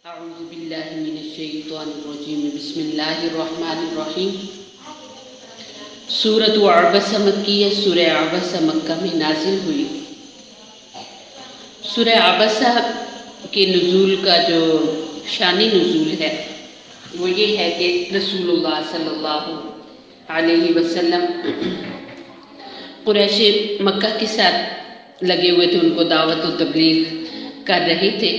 اعوذ باللہ من الشیطان الرجیم بسم اللہ الرحمن الرحیم۔ سورۃ عبسہ مکیہ، سورہ عبسہ مکہ میں نازل ہوئی۔ سورہ عبسہ کے نزول کا جو شان نزول ہے وہ یہ ہے کہ رسول اللہ صلی اللہ علیہ وسلم قریش مکہ کے ساتھ لگے ہوئے تھے، ان کو دعوت و تبلیغ کر رہے تھے۔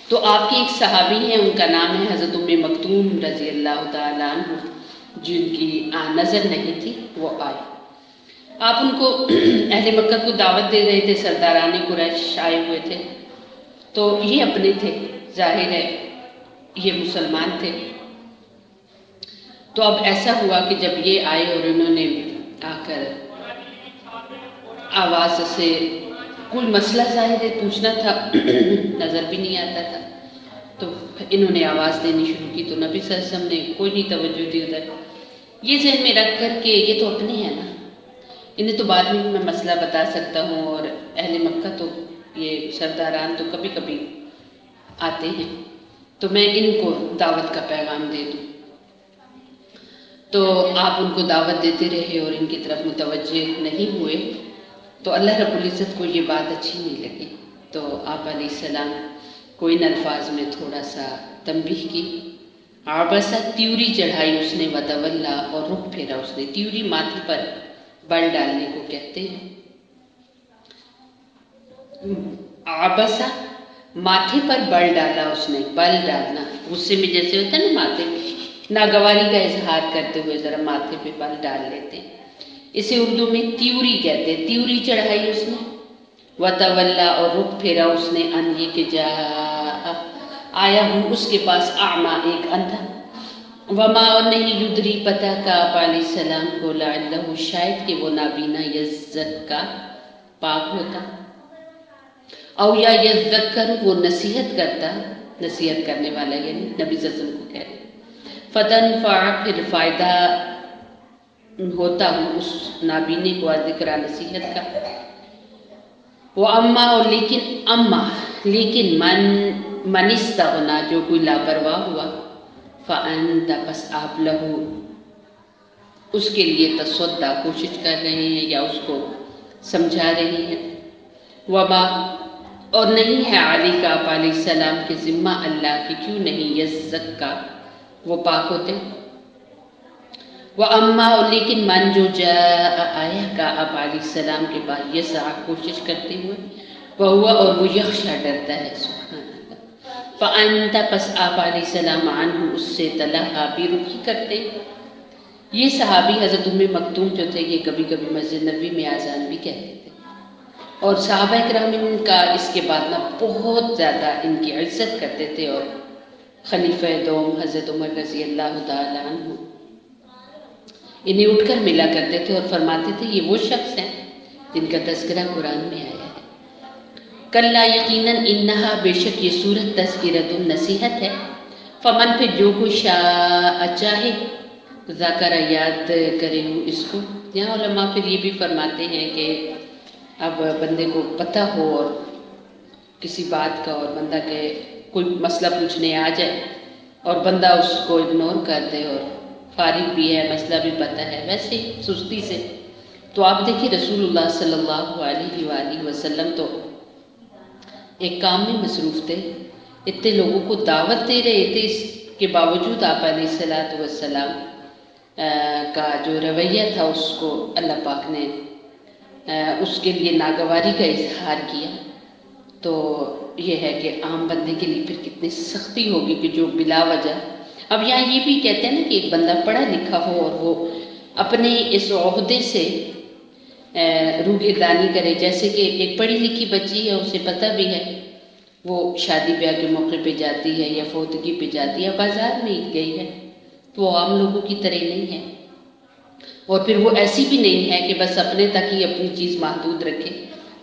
تو آپ کے ایک صحابی ہیں، ان کا نام ہے حضرت ام مکتوم رضی اللہ تعالیٰ عنہ، جن کی نظر نہیں تھی، وہ آئے۔ آپ ان کو اہل مکہ کو دعوت دے رہے تھے، سرداران قریش آئے ہوئے تھے، تو یہ اپنے تھے، ظاہر ہے یہ مسلمان تھے۔ تو اب ایسا ہوا کہ جب یہ آئے اور انہوں نے آ کر آواز سے کوئی مسئلہ ظاہر ہے پوچھنا تھا، نظر بھی نہیں آتا تھا، تو انہوں نے آواز دینی شروع کی، تو نبی صلی اللہ علیہ وسلم نے کوئی نہیں توجہ دی ادھر، یہ ذہن میں رکھ کر کہ یہ تو اپنے ہیں نا، انہیں تو بعد میں مسئلہ بتا سکتا ہوں، اور اہل مکہ تو یہ سرداران تو کبھی کبھی آتے ہیں، تو میں ان کو دعوت کا پیغام دے دوں۔ تو آپ ان کو دعوت دیتے رہے اور ان کی طرف متوجہ نہیں ہوئے، تو اللہ رب العزت کو یہ بات اچھی نہیں لگی، تو آپ علیہ السلام کو ان الفاظ میں تھوڑا سا تنبیہ کی۔ عبسہ تیوری چڑھائی اس نے، وتولا اور رخ پھیرا اس نے۔ تیوری ماتھے پر بل ڈالنے کو کہتے ہیں۔ عبسہ ماتھے پر بل ڈالا اس نے، بل ڈالنا غصے میں جیسے ہوتا ہے نا، ماتھے ناگواری کا اظہار کرتے ہوئے ذرا ماتھے پہ بل ڈال لیتے ہیں، اسے اردو میں تیوری کہتے ہیں۔ تیوری چڑھائی اس نے، وتولا اور رخ پھیرا اس نے، ان یہ کہ جا آیا ہوں اس کے پاس، اعمیٰ ایک اندھا، وما اور نہیں یدری پتہ کا آپ علیہ السلام کو، لعلہ شاید کہ وہ نابینا، یزکا پاک ہوتا، او یا یذکر وہ نصیحت کرتا، نصیحت کرنے والا یعنی نبی صلی اللہ علیہ وسلم کو کہہ رہے، فتنفع پھر فائدہ ہوتا ہوں اس نابینے کو، ذکر نصیحت کا، وہ اما اور لیکن من استغنا جو کوئی لاپرواہ ہوا، فانت پس آپ لہو اس کے لیے تصدیٰ کوشش کر رہے ہیں یا اس کو سمجھا رہے ہیں، وما اور نہیں ہے علی کا آپ علیہ السلام کے ذمہ اللہ کی، کیوں نہیں یزکا وہ پاک ہوتے، وَأَمَّا اور لیکن من جو جاء آیا کا آپ علیہ السلام کے بعد، یسعی کوشش کرتے ہوئے، وہوا اور وہ یخشا ڈرتا ہے، سبحان اللہ، فَأَنْتَ پس آپ علیہ السلام عنہ اس سے تلہا بے رخی کرتے۔ یہ صحابی حضرت ام مکتوم جو تھے، یہ کبھی کبھی مسجد نبوی میں آذان بھی کہتے تھے، اور صحابہ کرام ان کا اس کے بعد نہ بہت زیادہ ان کی عزت کرتے تھے، اور خلیفہ دوم حضرت عمر رضی اللہ تعالیٰ عنہ انہیں اٹھ کر ملا کرتے تھے اور فرماتے تھے یہ وہ شخص ہیں جن کا تذکرہ قرآن میں آیا ہے، کلا یقیناً انہا بے شک یہ سورت تذکرۃ نصیحت ہے، فمن پھر جو کوئی شاء چاہے، ذکر یاد کرے ہو اس کو۔ یہاں علماء پھر یہ بھی فرماتے ہیں کہ اب بندے کو پتہ ہو اور کسی بات کا، اور بندہ کہ کوئی مسئلہ پوچھنے آ جائے اور بندہ اس کو اگنور کر دے، اور فارغ بھی ہے، مسئلہ بھی پتہ ہے، ویسے سستی سے، تو آپ دیکھیں رسول اللہ صلی اللہ علیہ وآلہ وسلم تو ایک کام میں مصروف تھے، اتنے لوگوں کو دعوت دے رہے تھے، اس کے باوجود آپ علیہ السلام کا جو رویہ تھا اس کو اللہ پاک نے اس کے لیے ناگواری کا اظہار کیا۔ تو یہ ہے کہ عام بندے کے لیے پھر کتنی سختی ہوگی کہ جو بلا وجہ، اب یہاں یہ بھی کہتے ہیں نا کہ ایک بندہ پڑھا لکھا ہو اور وہ اپنے اس عہدے سے روگردانی کرے، جیسے کہ ایک پڑھی لکھی بچی ہے، اسے پتہ بھی ہے، وہ شادی بیاہ کے موقع پہ جاتی ہے یا فوتگی پہ جاتی ہے، بازار میں گئی ہے، تو وہ عام لوگوں کی طرح نہیں ہے، اور پھر وہ ایسی بھی نہیں ہے کہ بس اپنے تک ہی اپنی چیز محدود رکھے،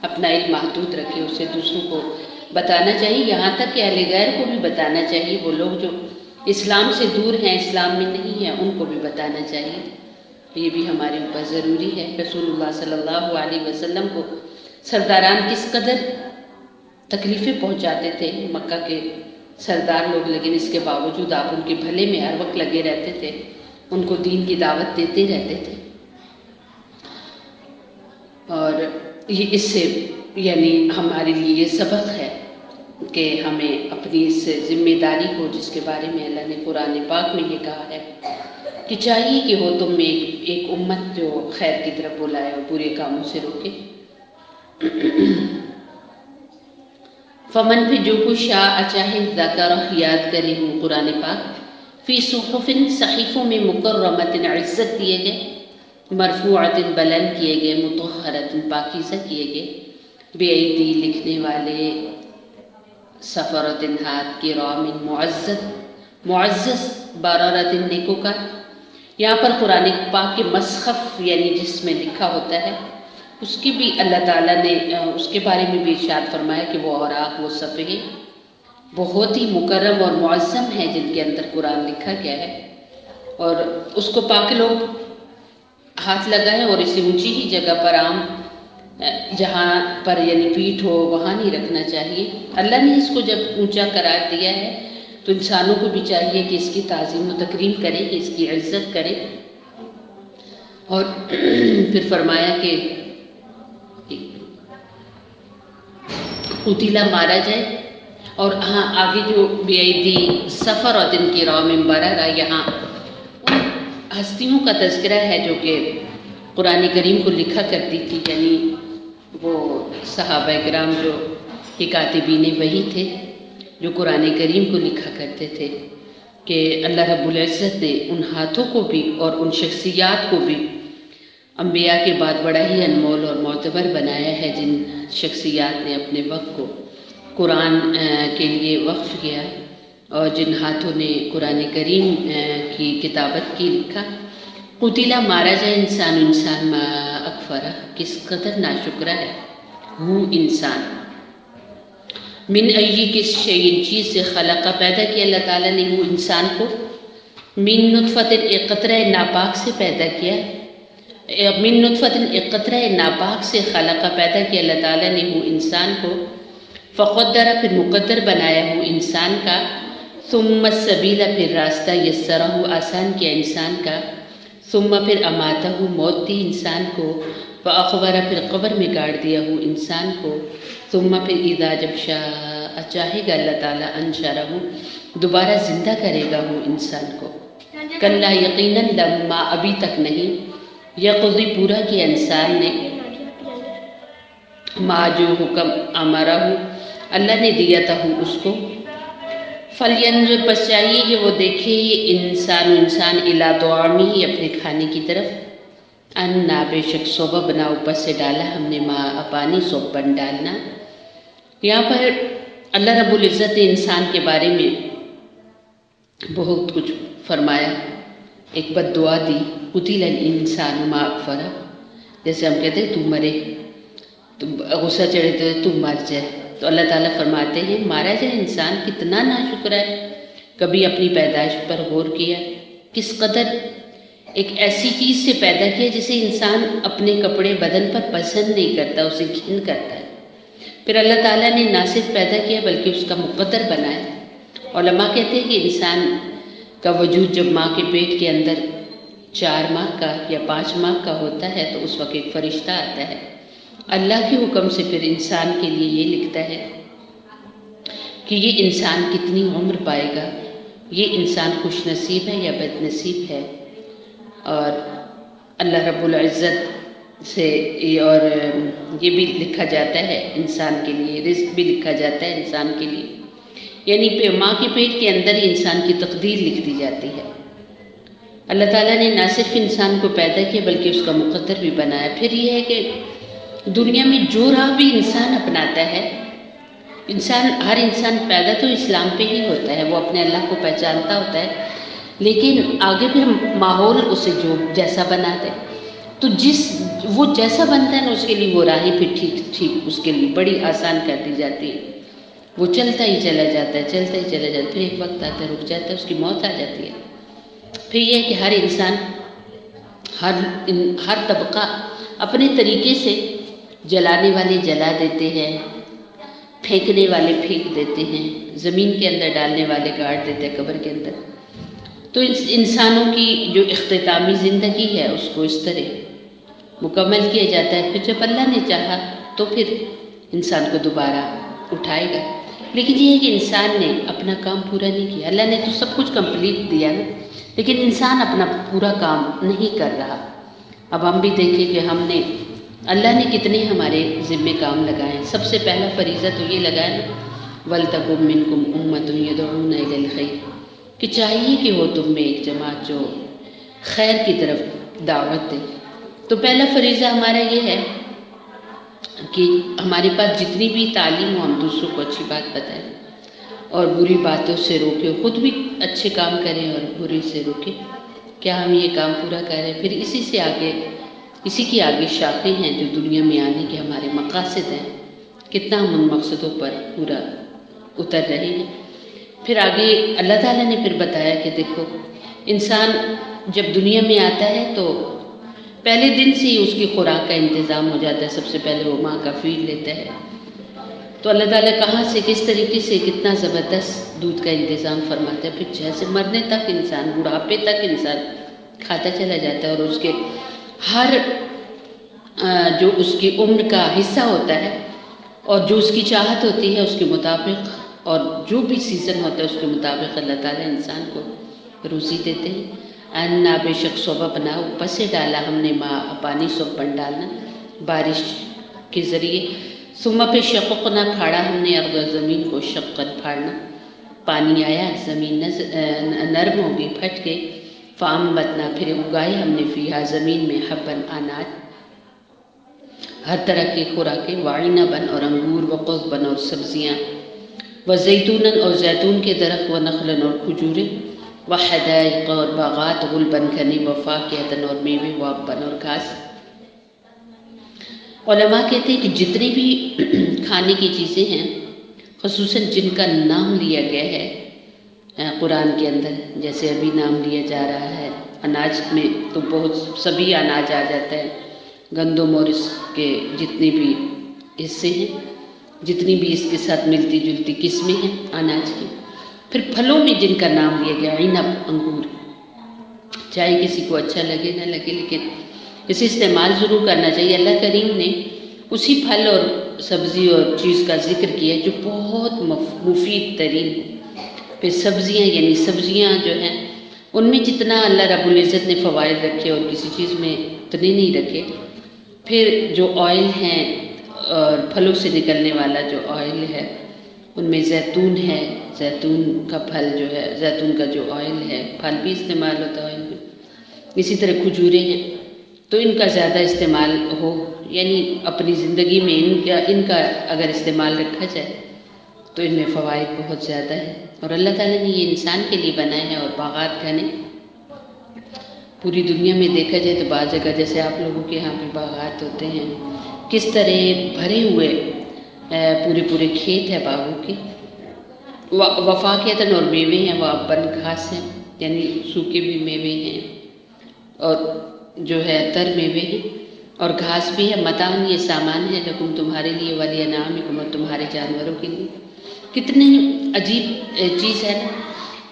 اپنا علم محدود رکھے، اسے دوسروں کو بتانا چاہیے، یہاں تک کہ اہل غیر کو بھی بتانا چاہیے، وہ لوگ جو اسلام سے دور ہیں، اسلام میں نہیں ہیں، ان کو بھی بتانا چاہیے، یہ بھی ہمارے اوپر ضروری ہے۔ رسول اللہ صلی اللہ علیہ وسلم کو سرداران کس قدر تکلیفیں پہنچاتے تھے، مکہ کے سردار لوگ، لیکن اس کے باوجود آپ ان کے بھلے میں ہر وقت لگے رہتے تھے، ان کو دین کی دعوت دیتے رہتے تھے. اور یہ اس سے یعنی ہمارے لیے یہ سبق ہے کہ ہمیں اپنی اس ذمہ داری کو، جس کے بارے میں اللہ نے قرآن پاک میں یہ کہا ہے کہ چاہیے کہ ہو تم میں ایک امت جو خیر کی طرف بلائے اور برے کاموں سے روکے. فمن بھی جو کچھ شاء چاہے ذکر یاد کرے ہوں قرآن پاک، فی صحف صحیفوں میں مکرمۃ عزت دیے گئے، مرفوعۃ بلند کیے گئے، مطہرۃ پاکیزہ کیے گئے، بے ایدی لکھنے والے، سفرۃ ہاتھ، کرام معزز، بررۃ نیکوکار. یہاں پر قرآن پاک کے مصحف یعنی جس میں لکھا ہوتا ہے اس کی بھی اللہ تعالیٰ نے اس کے بارے میں بھی ارشاد فرمایا کہ وہ اوراق، وہ صفحے بہت ہی مکرم اور معظم ہیں جن کے اندر قرآن لکھا گیا ہے، اور اس کو پاک لوگ ہاتھ لگائیں اور اسے اونچی ہی جگہ پر، عام جہاں پر یعنی پیٹھ ہو وہاں نہیں رکھنا چاہیے. اللہ نے اس کو جب اونچا قرار دیا ہے تو انسانوں کو بھی چاہیے کہ اس کی تعظیم و تکریم کرے، کہ اس کی عزت کرے. اور پھر فرمایا کہ قتیلہ مارا جائے. اور ہاں آگے جو بے ایدی سفر اور دن کی راہ میں بررہ، یہاں ان ہستیوں کا تذکرہ ہے جو کہ قرآن کریم کو لکھا کرتی تھی، یعنی وہ صحابہ کرام جو کاتبین وحی تھے، جو قرآن کریم کو لکھا کرتے تھے، کہ اللہ رب العزت نے ان ہاتھوں کو بھی اور ان شخصیات کو بھی انبیاء کے بعد بڑا ہی انمول اور معتبر بنایا ہے، جن شخصیات نے اپنے وقت کو قرآن کے لیے وقف کیا اور جن ہاتھوں نے قرآن کریم کی کتابت کی، لکھا. قتیلہ مارا جائے انسان ما اکفرہ، کس قدر ناشکرہ ہے وہ انسان. من ای، کس شیء چیز سے، خلقہ پیدا کیا اللہ تعالیٰ نے وہ انسان کو، من نطفۃ ایک قطرہ ناپاک سے پیدا کیا، من نطفۃ ایک قطرہ ناپاک سے خلقہ پیدا کیا اللہ تعالیٰ نے وہ انسان کو، فقدر پھر مقدر بنایا وہ انسان کا، ثم السبیل پھر راستہ یسرہ آسان کیا انسان کا، ثم پھر اماتہ موت دی انسان کو، فاقبر پھر قبر میں گاڑ دیا وہ انسان کو، ثم پھر اذا جب شاء چاہے گا اللہ تعالیٰ انشرہ دوبارہ زندہ کرے گا وہ انسان کو. کلا یقیناً لما ابھی تک نہیں، یقضی پورا کیا انسان نے، ما جو حکم امرہ اللہ نے دیا تھا اس کو، فلینظر پس چاہیے کہ وہ دیکھے انسان الی طعامہ اپنے کھانے کی طرف، انا بے شک صوبہ بنا اوپر سے ڈالا ہم نے، ما پانی صوبن ڈالنا. یہاں پر اللہ رب العزت نے انسان کے بارے میں بہت کچھ فرمایا. ایک بد دعا دی، قتل الانسان ما اکفرہ، جیسے ہم کہتے ہیں تو مرے، تو غصہ چڑھے تو مر جائے، تو اللہ تعالیٰ فرماتے ہیں مارا جائے انسان، کتنا ناشکر ہے. کبھی اپنی پیدائش پر غور کیا، کس قدر ایک ایسی چیز سے پیدا کیا جسے انسان اپنے کپڑے بدن پر پسند نہیں کرتا، اسے گھن کرتا ہے. پھر اللہ تعالیٰ نے نہ صرف پیدا کیا بلکہ اس کا مقدر بنایا. علماء کہتے ہیں کہ انسان کا وجود جب ماں کے پیٹ کے اندر 4 ماہ کا یا 5 ماہ کا ہوتا ہے تو اس وقت ایک فرشتہ آتا ہے، اللہ کے حکم سے پھر انسان کے لیے یہ لکھتا ہے کہ یہ انسان کتنی عمر پائے گا، یہ انسان خوش نصیب ہے یا بد نصیب ہے. اور اللہ رب العزت سے اور یہ بھی لکھا جاتا ہے انسان کے لیے، رزق بھی لکھا جاتا ہے انسان کے لیے، یعنی ماں کے پیٹ کے اندر ہی انسان کی تقدیر لکھ دی جاتی ہے. اللہ تعالیٰ نے نہ صرف انسان کو پیدا کیا بلکہ اس کا مقدر بھی بنایا. پھر یہ ہے کہ دنیا میں جو راہ بھی انسان اپناتا ہے، ہر انسان پیدا تو اسلام پہ ہی ہوتا ہے، وہ اپنے اللہ کو پہچانتا ہوتا ہے، لیکن آگے پھر ماحول اسے جو جیسا بناتا ہے، تو وہ جیسا بنتا ہے نا اس کے لیے وہ راہیں پھر ٹھیک اس کے لیے بڑی آسان کر دی جاتی ہے. وہ چلتا ہی چلا جاتا ہے، چلتا ہی چلا جاتا ہے، پھر ایک وقت آتا ہے رک جاتا ہے، اس کی موت آ جاتی ہے. پھر یہ ہے کہ ہر انسان ہر طبقہ اپنے طریقے سے، جلانے والے جلا دیتے ہیں، پھینکنے والے پھینک دیتے ہیں، زمین کے اندر ڈالنے والے گاڑ دیتے ہیں قبر کے اندر۔ تو انسانوں کی جو اختتامی زندگی ہے اس کو اس طرح مکمل کیا جاتا ہے، پھر جب اللہ نے چاہا تو پھر انسان کو دوبارہ اٹھائے گا۔ لیکن یہ ہے کہ انسان نے اپنا کام پورا نہیں کیا، اللہ نے تو سب کچھ کمپلیٹ دیا نا، لیکن انسان اپنا پورا کام نہیں کر رہا۔ اب ہم بھی دیکھیں کہ ہم نے، اللہ نے کتنے ہمارے ذمے کام لگائے ہیں۔ سب سے پہلا فریضہ تو یہ لگایا نا، وَلْتَكُن مِّنكُمْ أُمَّةٌ يَدْعُونَ إِلَى الْخَيْرِ، کہ چاہیے کہ ہو تم میں ایک جماعت جو خیر کی طرف دعوت دے۔ تو پہلا فریضہ ہمارا یہ ہے کہ ہمارے پاس جتنی بھی تعلیم ہو ہم دوسروں کو اچھی بات بتائیں اور بری باتوں سے روکیں، خود بھی اچھے کام کریں اور بری سے روکیں۔ کیا ہم یہ کام پورا کر رہے ہیں؟ پھر اسی کی آگے شاخیں ہیں جو دنیا میں آنے کے ہمارے مقاصد ہیں، کتنا ہم ان مقصدوں پر پورا اتر رہے ہیں۔ پھر آگے اللہ تعالیٰ نے پھر بتایا کہ دیکھو انسان جب دنیا میں آتا ہے تو پہلے دن سے ہی اس کی خوراک کا انتظام ہو جاتا ہے، سب سے پہلے وہ ماں کا فیڈ لیتا ہے۔ تو اللہ تعالیٰ کہاں سے کس طریقے سے کتنا زبردست دودھ کا انتظام فرماتا ہے، پھر جیسے مرنے تک انسان، بڑھاپے تک انسان کھاتا چلا جاتا ہے، اور اس کے ہر جو اس کی عمر کا حصہ ہوتا ہے اور جو اس کی چاہت ہوتی ہے اس کے مطابق، اور جو بھی سیزن ہوتا ہے اس کے مطابق اللہ تعالیٰ انسان کو روزی دیتے ہیں۔ انا بے شک صوبہ بنا، اوپر سے ڈالا ہم نے ماں پانی، صوبن ڈالنا بارش کے ذریعے، ثم پہ شققنا پھاڑا ہم نے ارض زمین کو، شقت پھاڑنا، پانی آیا زمین نرم ہوگی پھٹ کے، فانبتنا پھر اگائے ہم نے فیہا زمین میں، حبن اناج، ہر طرح کی خوراکیں، وعنبن اور انگور، وقضبن اور سبزیاں، وزیتونن اور زیتون کے درخت، ونخلن اور کھجوریں، وحدائق اور باغات، غلبن گھنے، وفاکہۃ اور میوے، وابن اور گھاس۔ علماء کہتے ہیں کہ جتنی بھی کھانے کی چیزیں ہیں، خصوصاً جن کا نام لیا گیا ہے قرآن کے اندر، جیسے ابھی نام لیا جا رہا ہے اناج میں، تو بہت سبھی اناج آ جاتا ہے، گندم اور اس کے جتنے بھی حصے ہیں، جتنی بھی اس کے ساتھ ملتی جلتی قسمیں ہیں اناج کی۔ پھر پھلوں میں جن کا نام لیا گیا، عنب، انگور، چاہے کسی کو اچھا لگے نہ لگے لیکن اسے استعمال ضرور کرنا چاہیے۔ اللہ کریم نے اسی پھل اور سبزی اور چیز کا ذکر کیا جو بہت مفید ترین ہے۔ پھر سبزیاں، یعنی سبزیاں جو ہیں ان میں جتنا اللہ رب العزت نے فوائد رکھے اور کسی چیز میں اتنے نہیں رکھے۔ پھر جو آئل ہیں اور پھلوں سے نکلنے والا جو آئل ہے ان میں زیتون ہے، زیتون کا پھل جو ہے، زیتون کا جو آئل ہے، پھل بھی استعمال ہوتا ہے آئل میں۔ اسی طرح کھجوریں ہیں تو ان کا زیادہ استعمال ہو، یعنی اپنی زندگی میں ان کا اگر استعمال رکھا جائے تو ان میں فوائد بہت زیادہ ہے، اور اللہ تعالیٰ نے یہ انسان کے لیے بنائے ہیں۔ اور باغات گھنے، پوری دنیا میں دیکھا جائے تو بعض جگہ جیسے آپ لوگوں کے یہاں بھی باغات ہوتے ہیں، کس طرح بھرے ہوئے پورے کھیت ہے باغوں کے، وفاکہۃ اور میوے ہیں، وابن گھاس ہیں، یعنی سوکھے بھی میوے ہیں اور جو ہے تر میوے ہیں، اور گھاس بھی ہے، متاعن یہ سامان ہے، لکم تمہارے لیے، ولانعامکم اور تمہارے جانوروں کے لیے۔ کتنی عجیب چیز ہے نا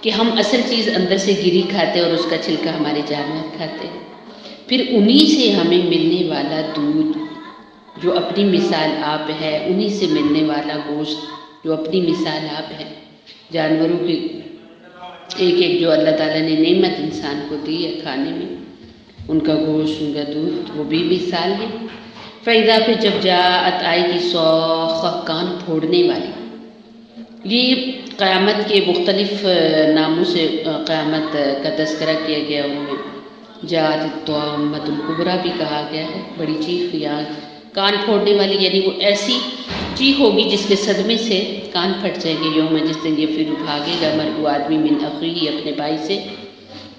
کہ ہم اصل چیز اندر سے گری کھاتے اور اس کا چھلکا ہمارے جانور کھاتے ہیں۔ پھر انہی سے ہمیں ملنے والا دودھ جو اپنی مثال آپ ہے، انہی سے ملنے والا گوشت جو اپنی مثال آپ ہے، جانوروں کی ایک جو اللہ تعالیٰ نے نعمت انسان کو دی ہے کھانے میں، ان کا گوشت، ان کا دودھ، وہ بھی مثال ہے۔ فَإِذَا پھر جب جاءت آئے گی صَاخَّۃٌ کان پھوڑنے والی۔ یہ قیامت کے مختلف ناموں سے قیامت کا تذکرہ کیا گیا، ان میں جاءت الطامۃ الکبریٰ بھی کہا گیا ہے، بڑی چیخ، یا کان پھوڑنے والی، یعنی وہ ایسی چیخ ہوگی جس کے صدمے سے کان پھٹ جائیں گے۔ یوم جس دن یہ پھر بھاگے گا مرء آدمی من اخیہ اپنے بھائی سے،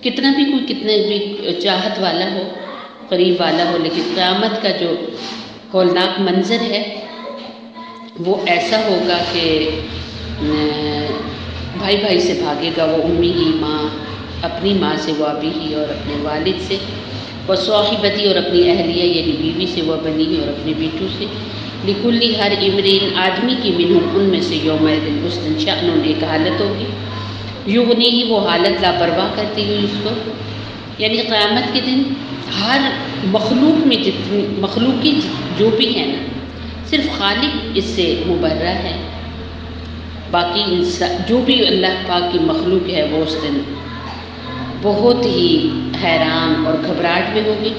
کتنا بھی کوئی کتنے بھی چاہت والا ہو، قریب والا ہو، لیکن قیامت کا جو ہولناک منظر ہے وہ ایسا ہوگا کہ بھائی سے بھاگے گا، وہ امی ہی، ماں اپنی ماں سے، وہ ابی ہی اور اپنے والد سے، وہ صاحبتی اور اپنی اہلیہ یعنی بیوی سے، وہ بنی اور اپنے بیٹوں سے، لکلی ہر امرین آدمی کی منہم ان میں سے یومئذ اس دن شأن ایک حالت ہوگی، یغنی ہی وہ حالت لاپرواہ کرتی ہوئی اس کو، یعنی قیامت کے دن ہر مخلوق میں مخلوقی جو بھی ہے نا، صرف خالق اس سے مبرہ ہے، باقی انسان جو بھی اللہ پاک کی مخلوق ہے وہ اس دن بہت ہی حیران اور گھبراہٹ میں ہوگی۔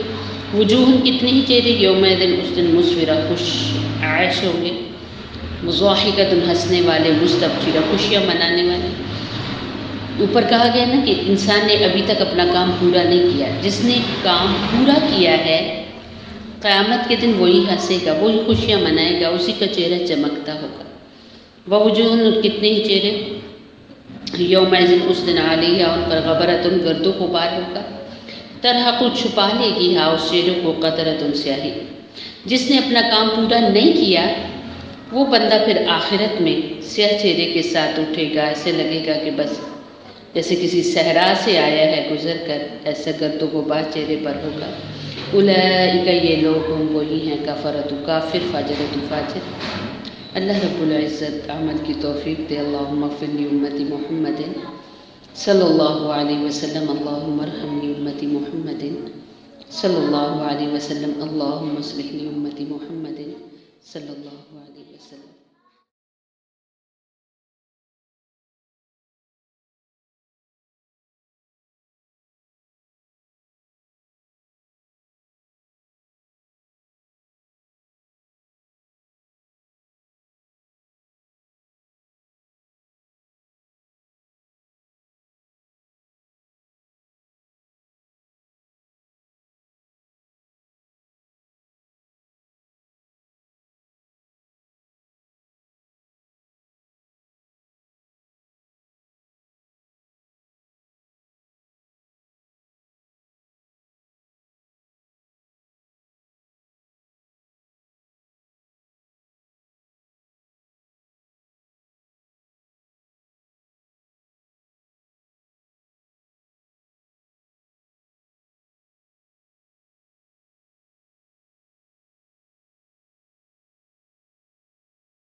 وجوہ کتنے ہی چہرے یومئذ اس دن مسفرہ خوش عائش ہوں گے، مضاحکۃ ہنسنے والے، مستبشرہ خوشیاں منانے والے۔ اوپر کہا گیا نا کہ انسان نے ابھی تک اپنا کام پورا نہیں کیا، جس نے کام پورا کیا ہے قیامت کے دن وہی ہنسے گا، وہی خوشیاں منائے گا، اسی کا چہرہ چمکتا ہوگا۔ ووجوہ کتنے ہی چہرے یومئذ اس دن علیہا ان پر غبرۃ گرد و غبار ہوگا، ترحق چھپا لے گی ہاں اس چہروں کو قطرۃ سیاہی۔ جس نے اپنا کام پورا نہیں کیا وہ بندہ پھر آخرت میں سیاہ چہرے کے ساتھ اٹھے گا، ایسے لگے گا کہ بس جیسے کسی صحرا سے آیا ہے گزر کر، ایسا گرد و غبار چہرے پر ہوگا۔ اولئک یہ لوگ ہم وہی ہیں کفرۃ کافر، فاجرۃ فاجر۔ اللہ رب العزت عمل کی توفیق دے۔ اللہم اغفر لی امتی محمد صلی اللہ علیہ وسلم، اللہم ارحم لی امتی محمد صلی اللہ علیہ وسلم، اللہم اصلح لی امتی محمد صلی اللہ علیہ وسلم۔